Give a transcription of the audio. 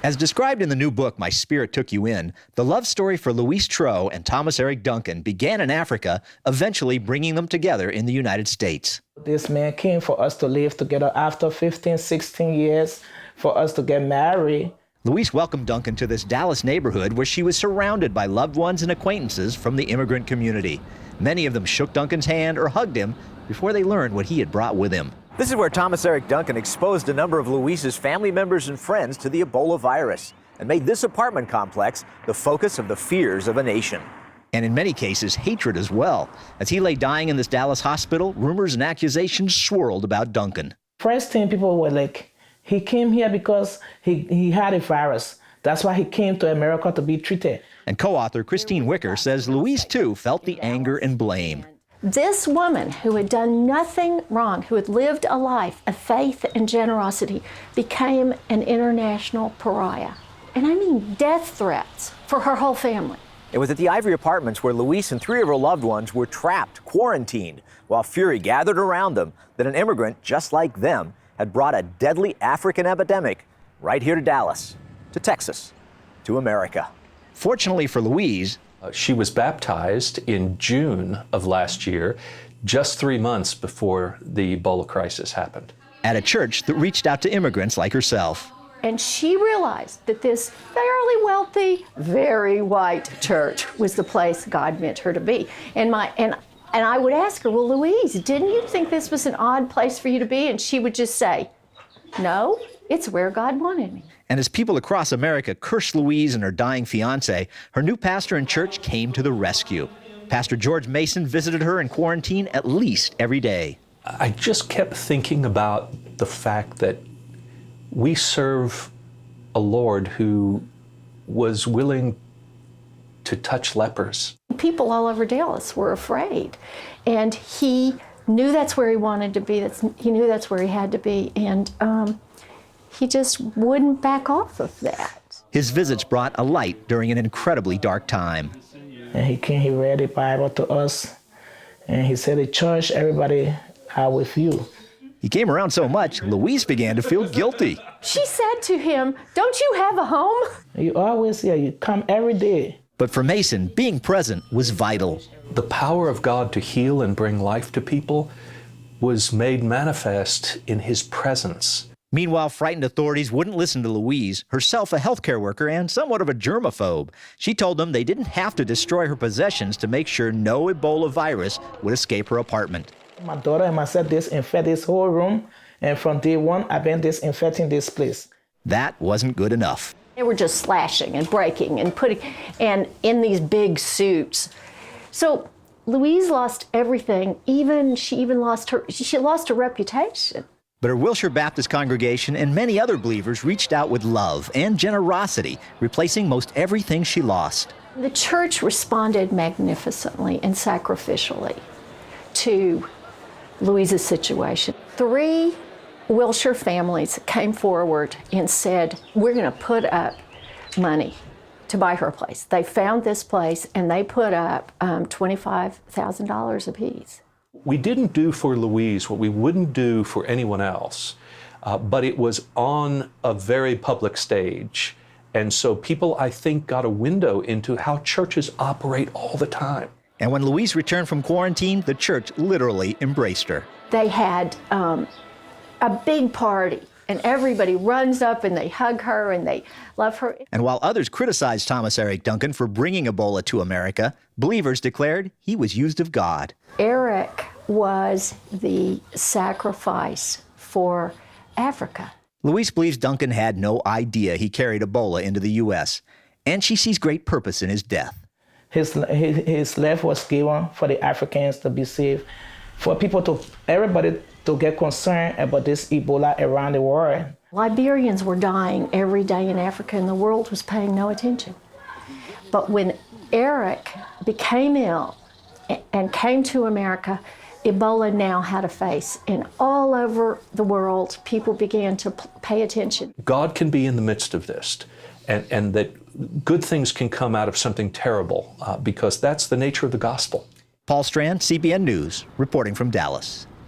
As described in the new book, My Spirit Took You In, the love story for Louise Troh and Thomas Eric Duncan began in Africa, eventually bringing them together in the United States. This man came for us to live together after 15, 16 years, for us to get married. Louise welcomed Duncan to this Dallas neighborhood where she was surrounded by loved ones and acquaintances from the immigrant community. Many of them shook Duncan's hand or hugged him before they learned what he had brought with him. This is where Thomas Eric Duncan exposed a number of Louise's family members and friends to the Ebola virus and made this apartment complex the focus of the fears of a nation. And in many cases, hatred as well. As he lay dying in this Dallas hospital, rumors and accusations swirled about Duncan. First thing, people were like, he came here because he had a virus. That's why he came to America to be treated. And co-author Christine Wicker says Louise, too, felt the anger and blame. This woman who had done nothing wrong, who had lived a life of faith and generosity, became an international pariah. And I mean death threats for her whole family. It was at the Ivory Apartments where Louise and 3 of her loved ones were trapped, quarantined, while fury gathered around them that an immigrant just like them had brought a deadly African epidemic right here to Dallas, to Texas, to America. Fortunately for Louise, she was baptized in June of last year, just 3 months before the Ebola crisis happened. At a church that reached out to immigrants like herself. And she realized that this fairly wealthy, very white church was the place God meant her to be. And I would ask her, well, Louise, didn't you think this was an odd place for you to be? And she would just say, no, it's where God wanted me. And as people across America cursed Louise and her dying fiancé, her new pastor and church came to the rescue. Pastor George Mason visited her in quarantine at least every day. I just kept thinking about the fact that we serve a Lord who was willing to touch lepers. People all over Dallas were afraid. And he knew that's where he wanted to be. He knew that's where he had to be. And he just wouldn't back off of that. His visits brought a light during an incredibly dark time. And he came, he read the Bible to us, and he said, at church, everybody are with you. He came around so much, Louise began to feel guilty. She said to him, don't you have a home? You always here, you come every day. But for Mason, being present was vital. The power of God to heal and bring life to people was made manifest in his presence. Meanwhile, frightened authorities wouldn't listen to Louise, herself a healthcare worker and somewhat of a germaphobe. She told them they didn't have to destroy her possessions to make sure no Ebola virus would escape her apartment. My daughter and myself disinfect this whole room, and from day one, I've been disinfecting this place. That wasn't good enough. They were just slashing and breaking and in these big suits. So Louise lost everything. She lost her reputation. But her Wilshire Baptist congregation and many other believers reached out with love and generosity, replacing most everything she lost. The church responded magnificently and sacrificially to Louise's situation. 3 Wilshire families came forward and said, we're going to put up money to buy her a place. They found this place and they put up $25,000 apiece. We didn't do for Louise what we wouldn't do for anyone else, but it was on a very public stage. And so people, I think, got a window into how churches operate all the time. And when Louise returned from quarantine, the church literally embraced her. They had a big party, and everybody runs up and they hug her and they love her. And while others criticized Thomas Eric Duncan for bringing Ebola to America, believers declared he was used of God. Eric was the sacrifice for Africa. Louise believes Duncan had no idea he carried Ebola into the U.S., and she sees great purpose in his death. His life was given for the Africans to be saved, for everybody to get concerned about this Ebola around the world. Liberians were dying every day in Africa, and the world was paying no attention. But when Eric became ill and came to America, Ebola now had a face, and all over the world, people began to pay attention. God can be in the midst of this, and that good things can come out of something terrible, because that's the nature of the gospel. Paul Strand, CBN News, reporting from Dallas.